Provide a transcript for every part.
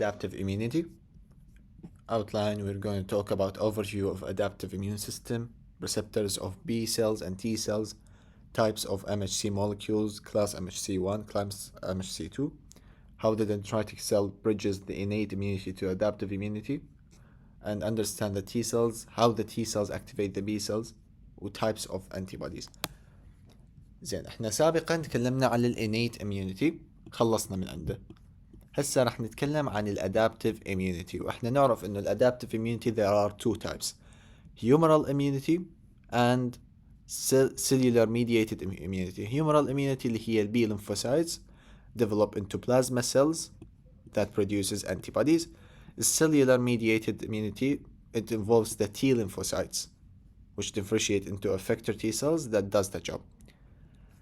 adaptive immunity. Outline, we're going to talk about overview of adaptive immune system, receptors of B cells and T cells, types of MHC molecules, class MHC1, class MHC2, how the dendritic cell bridges the innate immunity to adaptive immunity, and understand the T cells, how the T cells activate the B cells, وtypes of antibodies. زين احنا سابقا تكلمنا عن الانيت immunity خلصنا من عنده. هسه راح نتكلم عن الادابتيف immunity واحنا نعرف انه الادابتيف immunity there are two types: humoral immunity and cellular mediated immunity. Humoral immunity اللي هي البي lymphocytes develop into plasma cells that produces antibodies. Cellular mediated immunity, it involves the T lymphocytes which differentiate into effector T cells that does the job.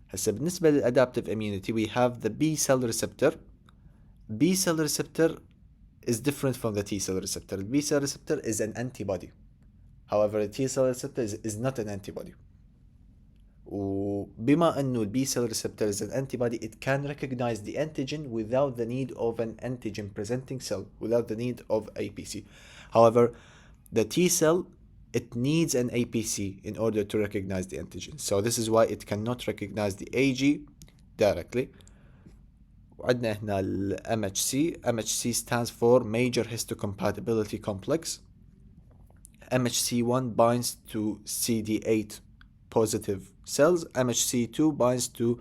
هسه بالنسبة للadaptive immunity we have the B cell receptor. B cell receptor is different from the T cell receptor. The B cell receptor is an antibody. However, the T cell receptor is not an antibody. وبما أنه the B cell receptor is an antibody, it can recognize the antigen without the need of an antigen presenting cell, without the need of APC. However, the T cell, it needs an APC in order to recognize the antigen. So this is why it cannot recognize the AG directly. وعندنا هنا ال MHC. MHC stands for Major Histocompatibility Complex. MHC1 binds to CD8 positive cells. MHC2 binds to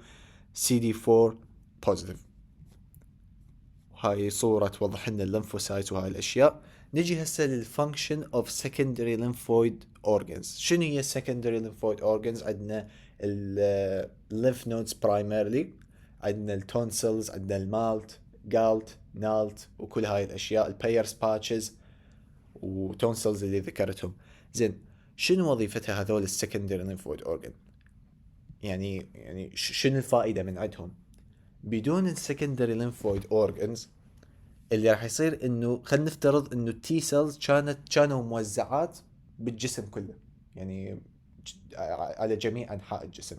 CD4 positive. هاي صورة توضح لنا الليمفوسايت وهاي الأشياء. نجي هسه للفانكشن of secondary lymphoid organs. شنو هي secondary lymphoid organs؟ عندنا ال lymph nodes primarily، عندنا التونسلز، عندنا المالت، جالت، نالت، وكل هاي الأشياء، البايرس باتشز وتونسلز اللي ذكرتهم. زين شنو وظيفتها هذول السكندري lymphoid organ؟ يعني شنو الفائدة من عندهم؟ بدون السكندري lymphoid organs اللي راح يصير انه خلينا نفترض انه التي سيلز كانوا موزعات بالجسم كله، يعني على جميع انحاء الجسم.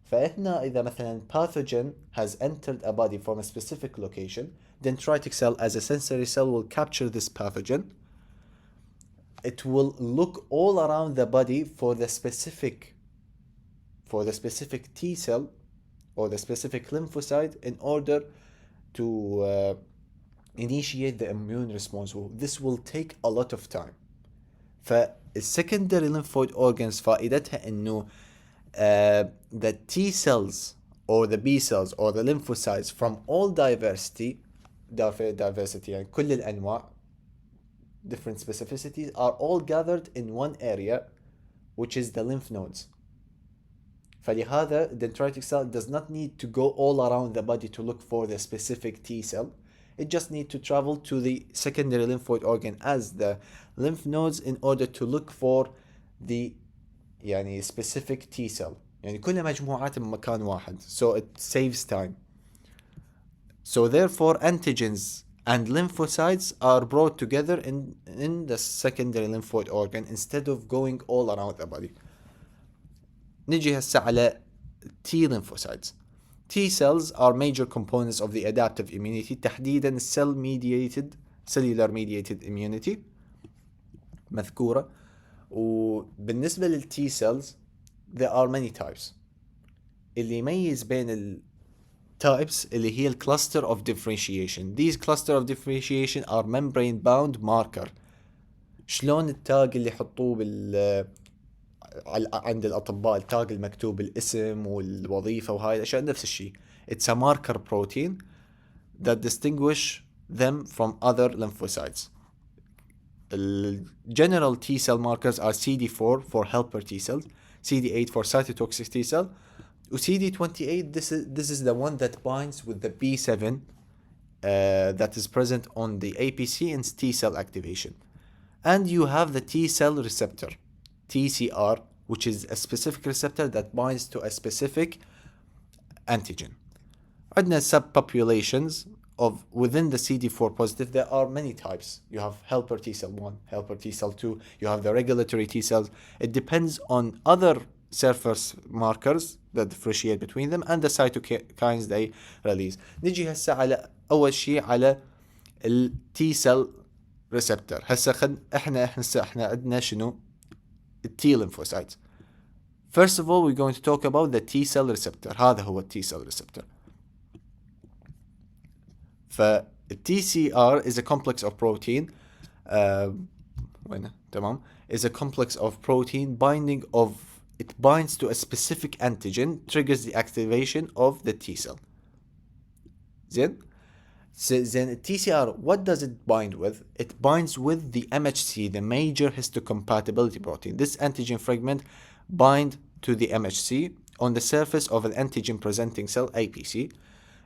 فإحنا إذا مثلا pathogen has entered a body from a specific location, dendritic cell as a sensory cell will capture this pathogen. It will look all around the body for the specific T cell or the specific lymphocyte in order to initiate the immune response. This will take a lot of time. فالsecondary lymphoid organs فائدتها إنه the T cells or the B cells or the lymphocytes from all diversity يعني كل الأنواع different specificities are all gathered in one area which is the lymph nodes. فلهذا dendritic cell does not need to go all around the body to look for the specific T cell. It just needs to travel to the secondary lymphoid organ as the lymph nodes in order to look for the يعني specific T cell. يعني كلها مجموعات بمكان واحد. So it saves time. So therefore antigens and lymphocytes are brought together in the secondary lymphoid organ instead of going all around the body. نجي هسه على T lymphocytes. T cells are major components of the adaptive immunity، تحديدا cellular mediated immunity مذكورة. وبالنسبة للتي cells there are many types. اللي يميز بين التايبس اللي هي cluster of differentiation. These cluster of differentiation are membrane bound marker. شلون التاج اللي يحطوه عند الأطباء، التاج المكتوب الاسم والوظيفة وهاي الأشياء، نفس الشيء. It's a marker protein that distinguish them from other lymphocytes. General T cell markers are CD4 for helper T cells, CD8 for cytotoxic T cell, CD28 this is the one that binds with the B7 that is present on the APC and T cell activation. And you have the T cell receptor, TCR, which is a specific receptor that binds to a specific antigen. عندنا subpopulations of within the CD4 positive. There are many types. You have helper T cell 1, helper T cell 2, you have the regulatory T cells. It depends on other surface markers that differentiate between them and the cytokines they release. نجي هسه على أول شيء على التي سيل ريسبتور. هسه احنا عندنا شنو؟ التي lymphocytes. First of all we're going to talk about the T cell receptor. هذا هو التي cell receptor. ف TCR is a complex of protein وين تمام is a complex of protein binding of it binds to a specific antigen, triggers the activation of the T cell. Then TCR, what does it bind with? It binds with the MHC, the major histocompatibility protein. This antigen fragment bind to the MHC on the surface of an antigen presenting cell, APC.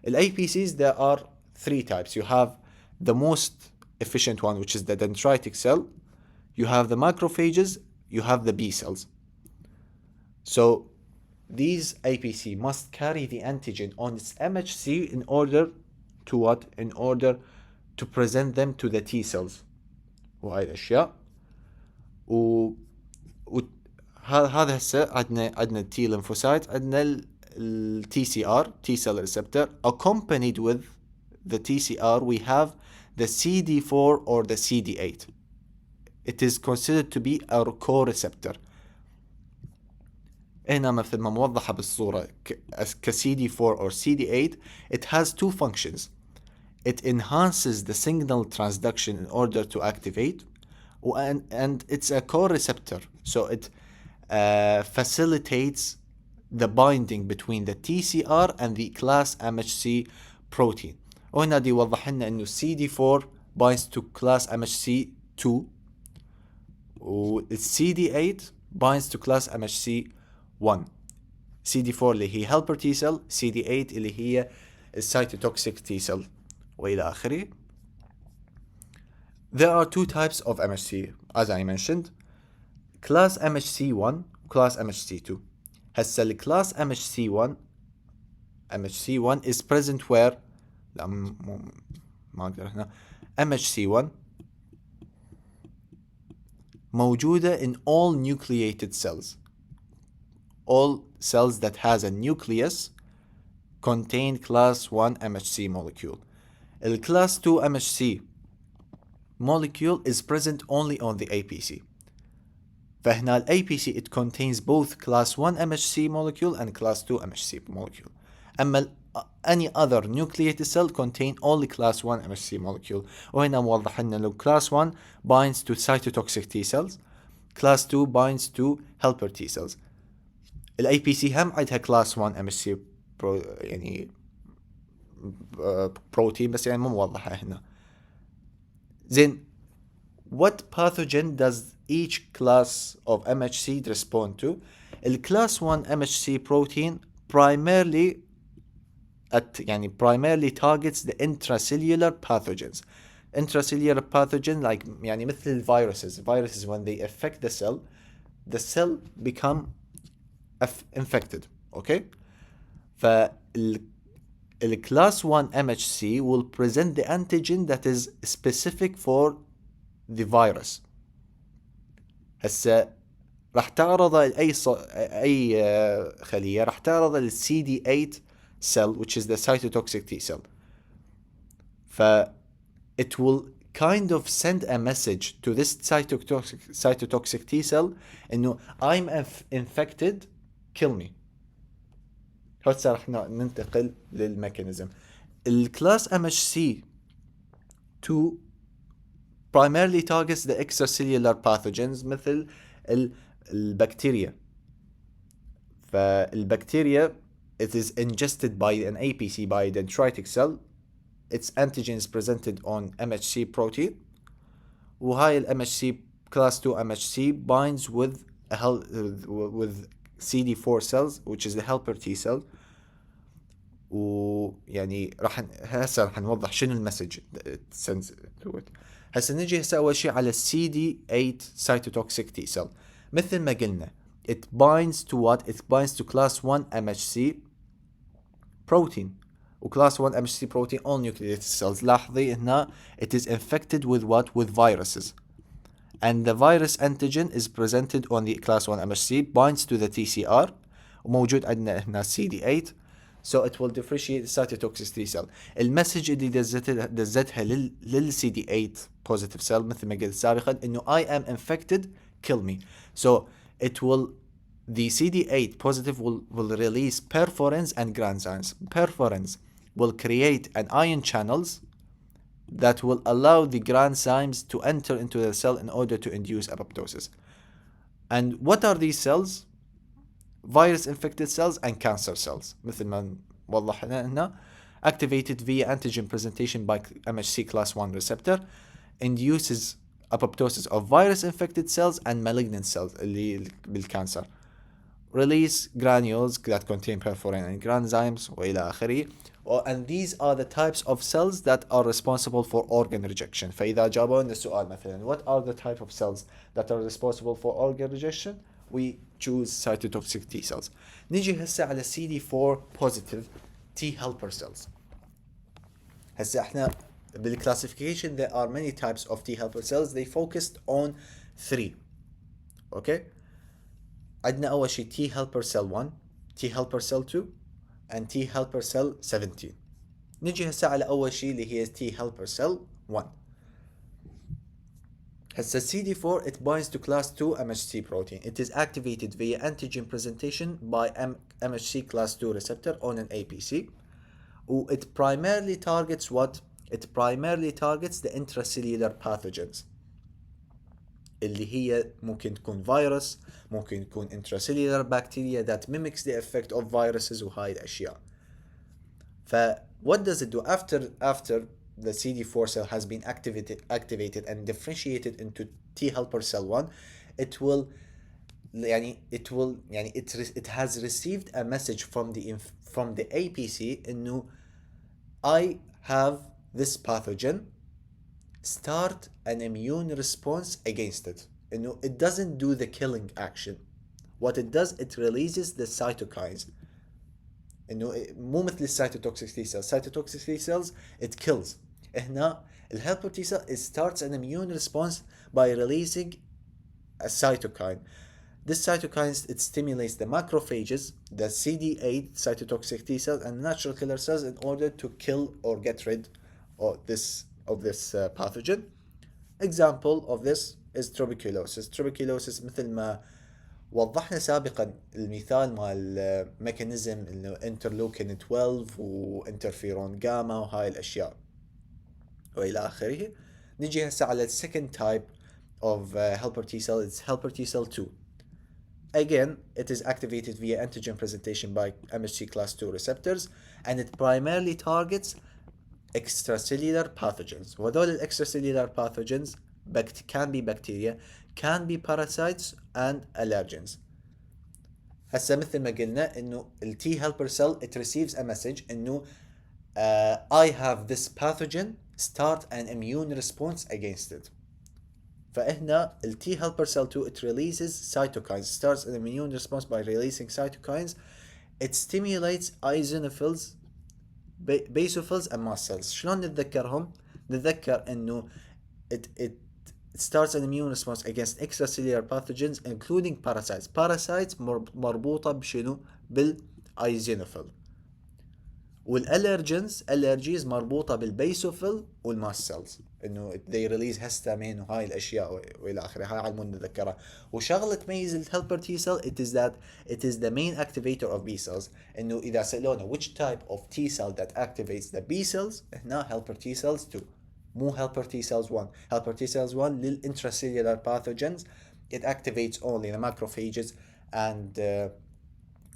The APCs, there are three types. You have the most efficient one, which is the dendritic cell. You have the macrophages, you have the B cells. So these APC must carry the antigen on its MHC in order to what? In order to present them to the T cells. وهاي الأشياء. هذا هسه عندنا T lymphocyte، عندنا ال TCR, T cell receptor. Accompanied with the TCR we have the CD4 or the CD8. It is considered to be a co-receptor. هنا مثل ما موضحة بالصورة ك CD4 or CD8, it has two functions. It enhances the signal transduction in order to activate, and it's a co-receptor, so it facilitates the binding between the TCR and the class MHC protein. وهنا دي يوضح لنا انه CD4 binds to class MHC2 و CD8 binds to class MHC1. CD4 اللي هي helper T cell, CD8 اللي هي cytotoxic T cell وإلى آخره. There are two types of MHC as I mentioned, class MHC1 class MHC2. هسه ال class MHC1 is present where لا ما أقدر هنا. MHC1 موجودة in all nucleated cells. All cells that has a nucleus contain class 1 MHC molecule. The class 2 MHC molecule is present only on the APC. فهنا ال APC it contains both class 1 MHC molecule and class 2 MHC molecule. أما any other nucleated cell contain only class 1 MHC molecule. وهنا موضح لنا لو class 1 binds to cytotoxic T cells, class 2 binds to helper T cells. ال APC هم عندها class 1 MHC يعني بروتين بس يعني مو موضحة هنا. Then what pathogen does each class of MHC respond to? ال class 1 MHC protein primarily targets the intracellular pathogens. Intracellular pathogen like يعني مثل viruses when they affect the cell become infected. Okay? The class 1 MHC will present the antigen that is specific for the virus. هسه راح تعرض أي خلية راح تعرض لل CD8 cell, which is the cytotoxic T cell. It will kind of send a message to this cytotoxic T cell إنه I'm infected, kill me. هسه راح ننتقل للميكانيزم. الكلاس MHC2 primarily targets the extracellular pathogens مثل البكتيريا. فالبكتيريا it is ingested by an APC, by a dendritic cell. Its antigen is presented on MHC protein. وهاي ال MHC class 2 MHC binds with CD4 cells, which is the helper T cell. ويعني هسه راح نوضح شنو المسج sends to it. هسه نجي أول شيء على CD8 cytotoxic T cell. مثل ما قلنا it binds to what? It binds to class 1 MHC protein. وclass 1 MHC protein all nucleated cells. لاحظي هنا it is infected with what? With viruses. And the virus antigen is presented on the class 1 MHC, binds to the TCR. وموجود عندنا هنا CD8. So it will differentiate cytotoxic T cell. المسج اللي دزتها لل CD8 positive cell مثل ما قلت سابقا انه I am infected, kill me. So it will, the CD8 positive will release perforins and granzymes. Perforins will create an ion channels that will allow the granzymes to enter into the cell in order to induce apoptosis. And what are these cells? Virus infected cells and cancer cells مثل ما وضحنا هنا. Activated via antigen presentation by MHC class 1 receptor, induces apoptosis of virus infected cells and malignant cells اللي بالcancer. Release granules that contain perforin and granzymes وإلى آخره. And these are the types of cells that are responsible for organ rejection. فإذا جاوبونا السؤال مثلا what are the type of cells that are responsible for organ rejection, we choose cytotoxic T cells. نيجي هسه على CD4 positive T helper cells. هسه احنا بالclassification there are many types of T helper cells. They focused on 3. Okay. عندنا أول شيء T helper cell 1, T helper cell 2, and T helper cell 17. نجي هسه على أول شيء اللي هي T helper cell 1. هسه CD4 it binds to class 2 MHC protein. It is activated via antigen presentation by MHC class 2 receptor on an APC. It primarily targets what? It primarily targets the intracellular pathogens. اللي هي ممكن تكون فيروس، ممكن تكون intracellular bacteria that mimics the effect of viruses وهاي الأشياء. ف what does it do after the CD4 cell has been activated and differentiated into T helper cell 1, it has received a message from the APC إنه I have this pathogen, start an immune response against it. إنه it doesn't do the killing action. What it does, it releases the cytokines. إنه مو مثل الcytotoxic T cells. Cytotoxic T cells it kills. هنا الhelper T cell, it starts an immune response by releasing a cytokine. This cytokine, it stimulates the macrophages, the CD8 cytotoxic T cells and natural killer cells in order to kill or get rid of this pathogen. Example of this is tuberculosis. Tuberculosis مثل ما وضحنا سابقا المثال مال ميكانيزم انه انترلوكين 12 وانترفيرون جاما وهاي الاشياء والى اخره. نجي هسه على second type of helper T cell. It's helper T cell 2. Again, it is activated via antigen presentation by MHC class 2 receptors, and it primarily targets extracellular pathogens. وهذول extracellular pathogens can be bacteria, can be parasites and allergens. هسه مثل ما قلنا انه ال T helper cell it receives a message انه I have this pathogen, start an immune response against it. فهنا ال T helper cell 2 it releases cytokines, starts an immune response by releasing cytokines. It stimulates eosinophils, basophils and mast cells. شلون نتذكرهم؟ نتذكر انه it starts an immune response against extracellular pathogens including parasites. Parasites مربوطة بشنو؟ بالايزينوفيل. allergies مربوطة بالبيسوفيل والماست سيلز. انه they release histamine وهاي الاشياء والى اخره. هاي على مود نتذكرها. وشغلة تميز الهيلبر تي سيل it is the main activator of B cells. انه اذا سألونا which type of T cell that activates the B cells, هنا helper T cells 2. مو helper T cells 1. helper T cells 1 للintracellular pathogens. It activates only the macrophages and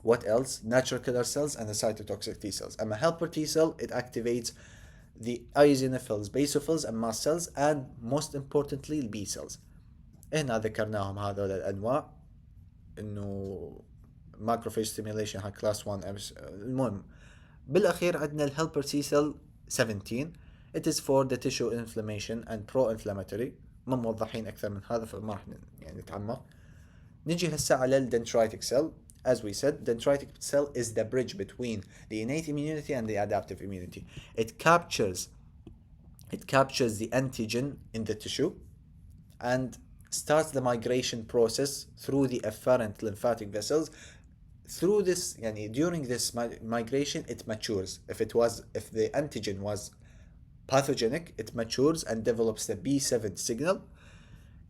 what else? Natural killer cells and the cytotoxic T cells. أما helper T cell it activates the eosinophils, basophils and mast cells and most importantly the B cells. هنا ذكرناهم هذول الأنواع إنه macrophage stimulation هاي class 1. المهم بالأخير عندنا الhelper T cell 17. It is for the tissue inflammation and pro-inflammatory. ما موضحين أكثر من هذا فما راح نتعمق. نجي هسه على dendritic cell. As we said, dendritic cell is the bridge between the innate immunity and the adaptive immunity. It captures the antigen in the tissue and starts the migration process through the efferent lymphatic vessels through this, يعني during this migration, it matures. If the antigen was pathogenic, it matures and develops the B7 signal.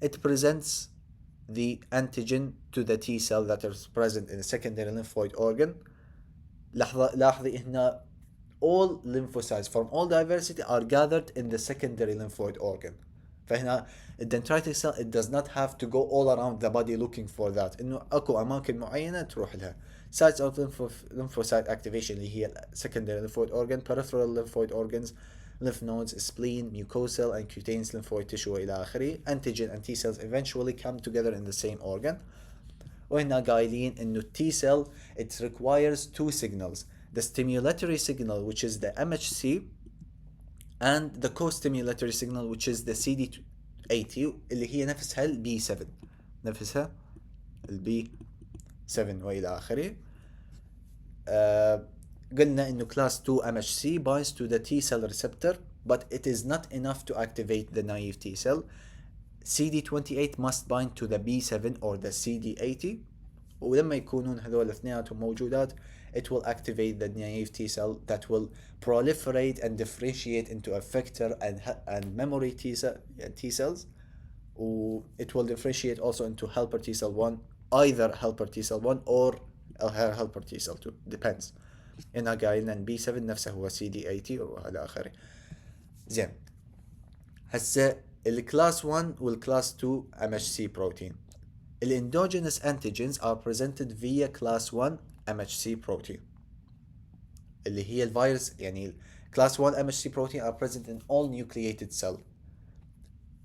It presents the antigen to the T cell that is present in the secondary lymphoid organ. لاحظي هنا all lymphocytes from all diversity are gathered in the secondary lymphoid organ. فهنا dendritic cell, it does not have to go all around the body looking for that. انه اكو اماكن معينه تروح لها. Sites of lymphocyte activation اللي هي secondary lymphoid organ, peripheral lymphoid organs, lymph nodes, spleen, mucosal and cutaneous lymphoid tissue والى اخره. Antigen and T cells eventually come together in the same organ. وهنا قايلين انه T cell, it requires two signals, the stimulatory signal which is the MHC and the co-stimulatory signal which is the CD80 اللي هي نفسها ال B7 نفسها ال B7 والى اخره. قلنا انه class 2 MHC binds to the T cell receptor but it is not enough to activate the naive T cell. CD28 must bind to the B7 or the CD80 ولما يكونون هذول اثنيناتهم موجودات it will activate the naive T cell that will proliferate and differentiate into effector and memory T cells. It will differentiate also into helper T cell 1, either helper T cell 1 or helper T cell 2, depends. هنا قايلنا ان B7 نفسه هو CD80 وعلى آخره. زين هسه الكلاس 1 والكلاس 2 MHC protein. The endogenous antigens are presented via class 1 MHC protein اللي هي الفيروس. يعني class 1 MHC protein are present in all nucleated cell.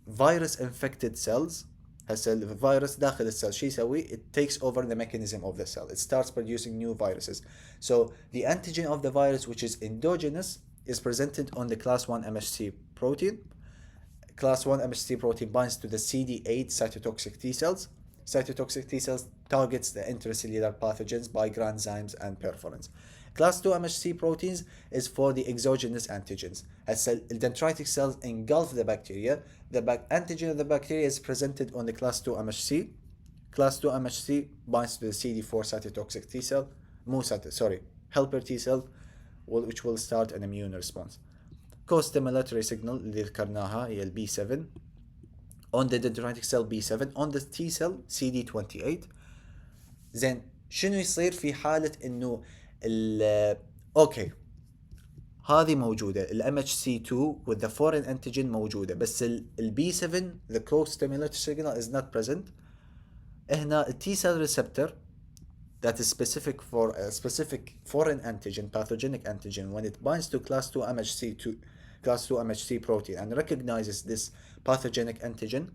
Virus infected cells, هسه الفيروس داخل السيل شو يسوي؟ It takes over the mechanism of the cell. It starts producing new viruses. So the antigen of the virus which is endogenous is presented on the class 1 MHC protein. Class 1 MHC protein binds to the CD8 cytotoxic T cells. Cytotoxic T cells targets the intracellular pathogens by granzymes and perforins. Class 2 MHC proteins is for the exogenous antigens. As the dendritic cells engulf the bacteria, the antigen of the bacteria is presented on the class 2 MHC. Class 2 MHC binds to the CD4 cytotoxic T cell, helper T cell, which will start an immune response. Co-stimulatory signal اللي ذكرناها هي ال B7 on the dendritic cell B7, on the T cell CD28. زين شنو يصير في حالة انه اوكي هذه موجودة ال MHC2 with the foreign antigen موجودة بس ال B7 the co-stimulatory signal is not present. هنا ال T cell receptor that is specific for a specific foreign antigen, pathogenic antigen, when it binds to class 2 MHC protein and recognizes this pathogenic antigen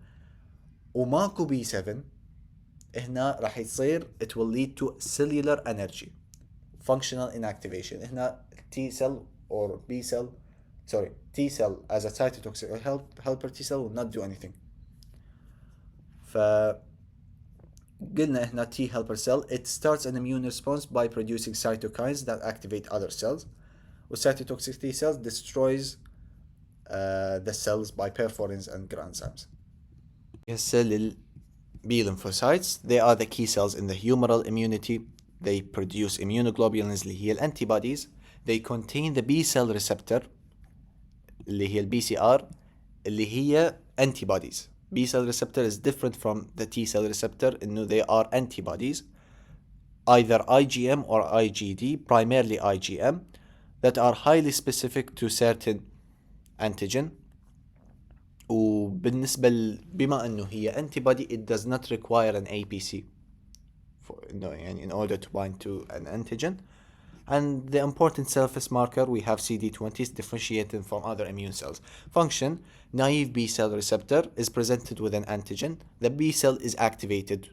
وماكو B7 هنا راح يصير it will lead to cellular energy, functional inactivation. هنا T cell or B cell, T cell as a cytotoxic or helper T cell will not do anything. فقلنا هنا T helper cell, it starts an immune response by producing cytokines that activate other cells. Cytotoxic T cells destroys the cells by perforins and granzymes. B lymphocytes, they are the key cells in the humoral immunity. They produce immunoglobulins اللي هي antibodies. They contain the B cell receptor اللي هي BCR اللي هي antibodies. B cell receptor is different from the T cell receptor إنه they are antibodies, either IgM or IgD, primarily IgM, that are highly specific to certain antigen. وبالنسبة بما أنه هي antibody, it does not require an APC in order to bind to an antigen. And the important surface marker, we have CD20 differentiated from other immune cells. Function, naive B cell receptor is presented with an antigen. The B cell is activated.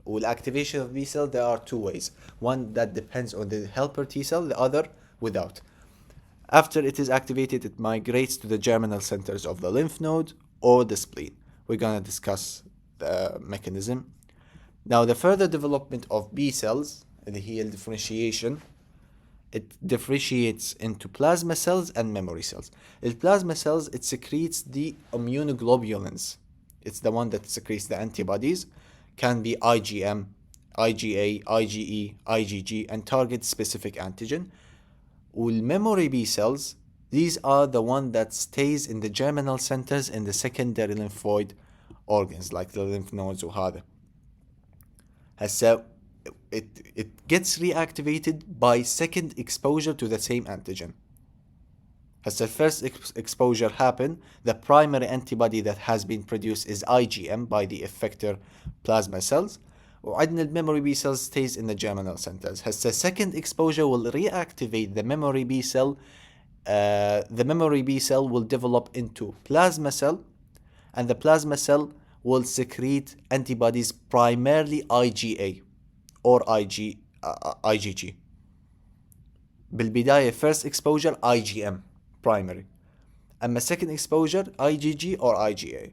With activation of B cell, there are two ways. One that depends on the helper T cell, the other without. After it is activated, it migrates to the germinal centers of the lymph node or the spleen. We're going to discuss the mechanism. Now, the further development of B cells, the differentiation, it differentiates into plasma cells and memory cells. The plasma cells, it secretes the immunoglobulins. It's the one that secretes the antibodies. Can be IgM, IgA, IgE, IgG, and target specific antigen. والmemory B cells, these are the one that stays in the germinal centers in the secondary lymphoid organs like the lymph nodes وهذا. هسه it gets reactivated by second exposure to the same antigen. As the first exposure happened, the primary antibody that has been produced is IgM by the effector plasma cells. وعندنا memory B cells stays in the germinal centers. As the second exposure will reactivate the memory B cell. The memory B cell will develop into plasma cell, and the plasma cell will secrete antibodies, primarily IgA or IgG. بالبداية first exposure IgM primary, أما second exposure IgG or IgA.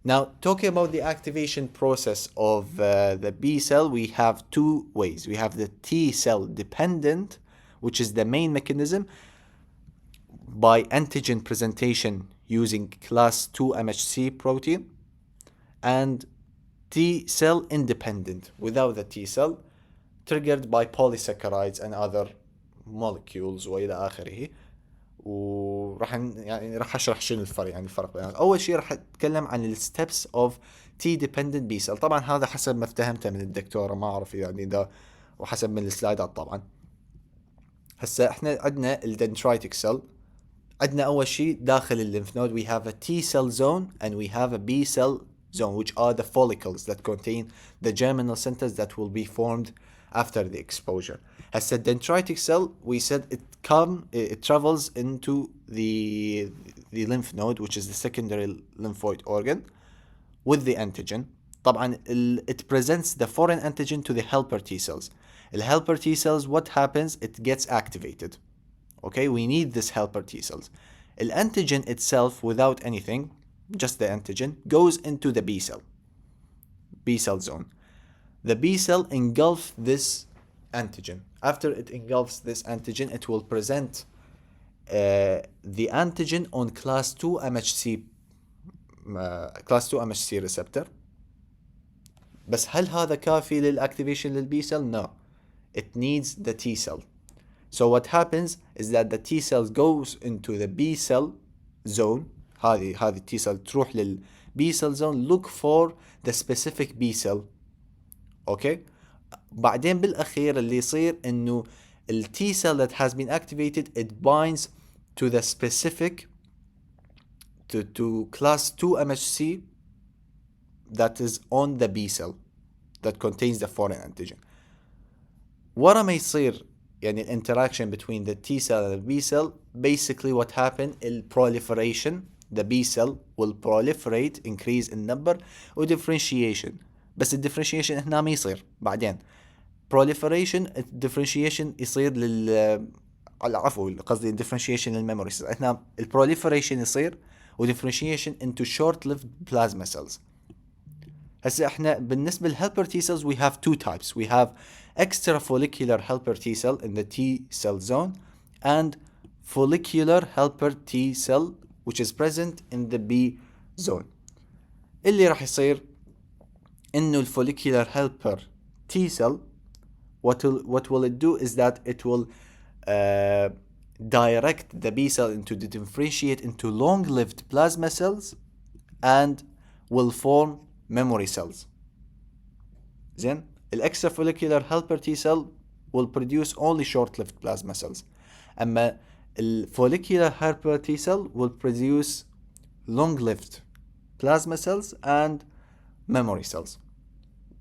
Now, talking about the activation process of the B cell, we have two ways. We have the T cell dependent, which is the main mechanism, by antigen presentation using class 2 MHC protein, and T cell independent, without the T cell, triggered by polysaccharides and other molecules وإلى آخره. وراح يعني راح اشرح شنو الفرق بينهم. اول شيء راح اتكلم عن الستبس اوف تي ديبندنت بي سيل. طبعا هذا حسب ما فهمته من الدكتوره، ما اعرف يعني ده، وحسب من السلايدات طبعا. هسه احنا عندنا الدندرايتك سيل. عندنا اول شيء داخل الليمف نود we have a T cell zone and we have a B cell zone, which are the follicles that contain the germinal centers that will be formed after the exposure. As a dendritic cell, we said it travels into the lymph node, which is the secondary lymphoid organ, with the antigen. طبعا it presents the foreign antigen to the helper T cells. The helper T cells, what happens? It gets activated. Okay, we need this helper T cells. The antigen itself, without anything, just the antigen, goes into the B cell zone. The B cell engulfs this antigen. After it engulfs this antigen, it will present the antigen on class 2 MHC receptor. بس هل هذا كافي للactivation للبي cell? No. It needs the T cell. So what happens is that the T cell goes into the B cell zone. هذه T cell تروح للبي cell zone, look for the specific B cell. Okay. بعدين بالأخير اللي يصير إنه ال T cell that has been activated, it binds to the specific to class 2 MHC that is on the B cell that contains the foreign antigen. ورا ما يصير يعني interaction between the T cell and the B cell, basically what happened, proliferation, the B cell will proliferate, increase in number, و differentiation. بس differentiation هنا ما يصير بعدين. proliferation differentiation يصير عفوا قصدي differentiation للميموري cells. هنا proliferation يصير و differentiation into short-lived plasma cells. هسه احنا بالنسبة للhelper T cells we have two types. We have extrafollicular helper T cell in the T cell zone and follicular helper T cell which is present in the B zone. اللي راح يصير انه follicular helper T cell what will it do is that it will direct the B cell into the differentiate into long-lived plasma cells and will form memory cells. Then the extrafollicular helper T cell will produce only short-lived plasma cells. أما the follicular helper T cell will produce long-lived plasma cells and memory cells,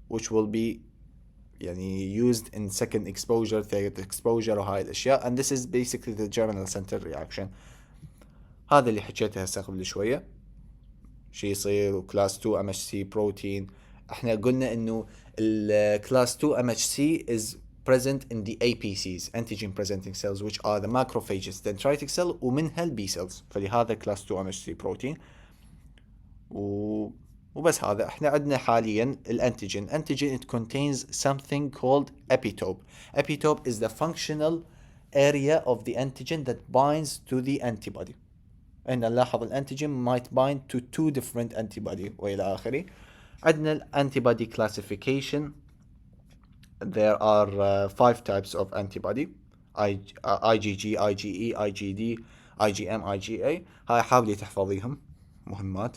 which will be يعني used in second exposure, third exposure وهاي الأشياء. And this is basically the germinal center reaction. هذا اللي حكيته هسه قبل شوية. شي يصير class 2 MHC protein. احنا قلنا انه class 2 MHC is present in the APCs, antigen presenting cells, which are the macrophages, dendritic cell ومنها البي cells. فلهذا class 2 MHC protein. وبس هذا. احنا عندنا حاليا الانتيجين. Antigen, it contains something called epitope. Epitope is the functional area of the antigen that binds to the antibody. ان نلاحظ الانتيجين might bind to two different antibody والى اخره. عندنا الانتيبودي classification there are 5 types of antibody: IgG, IgE, IgD, IgM, IgA. هاي حاولي تحفظيهم، مهمات.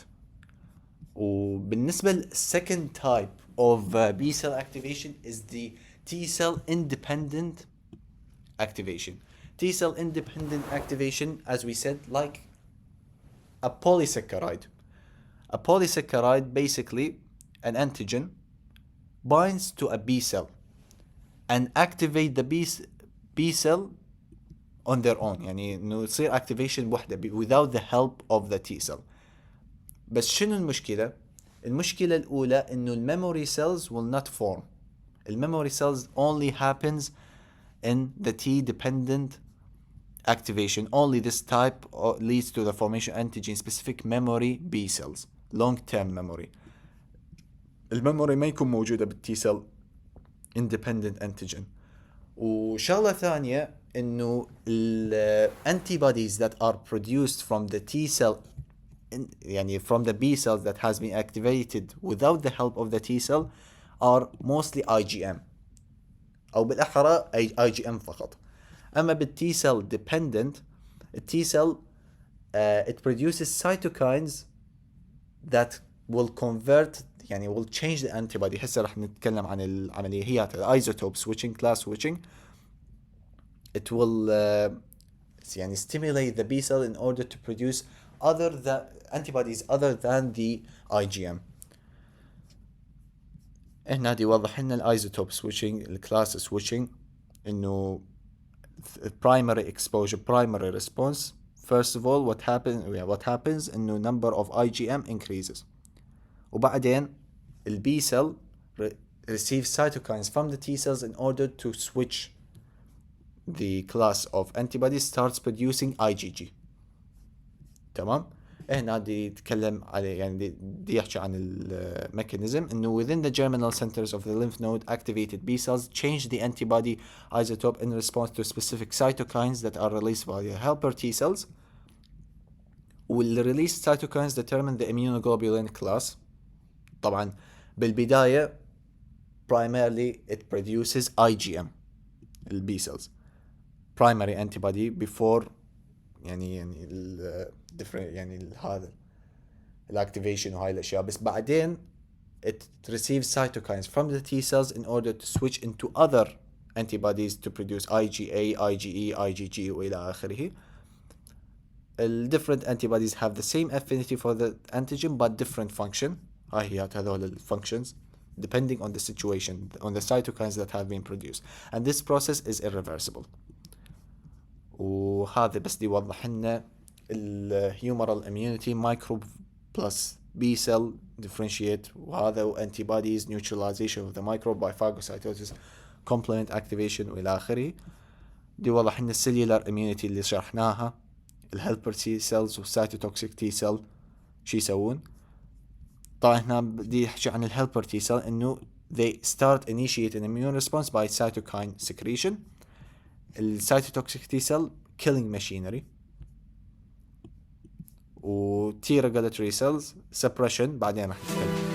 وبالنسبة second type of B cell activation is the T cell independent activation. T cell independent activation, as we said, like a polysaccharide. A polysaccharide, basically an antigen, binds to a B cell and activate the B cell on their own. يعني انه يصير activation بوحدة without the help of the T cell. بس شنو المشكلة؟ المشكلة الأولى إنه memory cells will not form. memory cells only happens in the T-dependent activation. Only this type leads to the formation of antigen-specific memory B cells, long-term memory. الميموري ما يكون موجودة بالتي cell independent antigen. وشغلة ثانية إنه antibodies that are produced from the T cell, يعني from the B cells that has been activated without the help of the T cell, are mostly IgM أو بالأحرى IgM فقط. أما بالتي cell dependent, التي cell it produces cytokines that will convert, يعني will change the antibody. هسه راح نتكلم عن العملية هي isotope switching, class switching. It will يعني stimulate the B cell in order to produce antibodies other than the IgM. هنا دي يوضح لنا الايزوتوب switching, الكلاس switching، انه primary exposure, primary response. First of all, what happens انه number of IgM increases. وبعدين ال B cell receives cytokines from the T cells in order to switch the class of antibodies, starts producing IgG. تمام؟ هنا دي يتكلم على، يعني دي يحكي عن الميكانيزم انه within the germinal centers of the lymph node activated B cells change the antibody isotope in response to specific cytokines that are released by the helper T cells. will release cytokines determine the immunoglobulin class. طبعا بالبداية primarily it produces IgM, ال B cells, primary antibody before يعني different يعني هذا الاكتيفيشن وهاي الاشياء. بس بعدين it receives cytokines from the T cells in order to switch into other antibodies to produce IgA, IgE, IgG والى اخره. different antibodies have the same affinity for the antigen but different function. هاي هي هذول الfunctions depending on the situation, on the cytokines that have been produced, and this process is irreversible. وهذا بس دي يوضح لنا الهيومرال immunity, microbe plus B cell differentiate، وهذا antibodies, neutralization of the microbe by phagocytosis, complement activation والى اخره. دي يوضح لنا السيلولار immunity اللي شرحناها، الهيلبر تي سيلز والسايتوتوكسيك تي سيل شو يسوون. طبعا هنا بدي يحكي عن الهيلبر تي سيل انه they start initiate an immune response by cytokine secretion. السايتوتوكسيك تي سيل killing machinery. و T regulatory cells suppression بعدين راح نتكلم.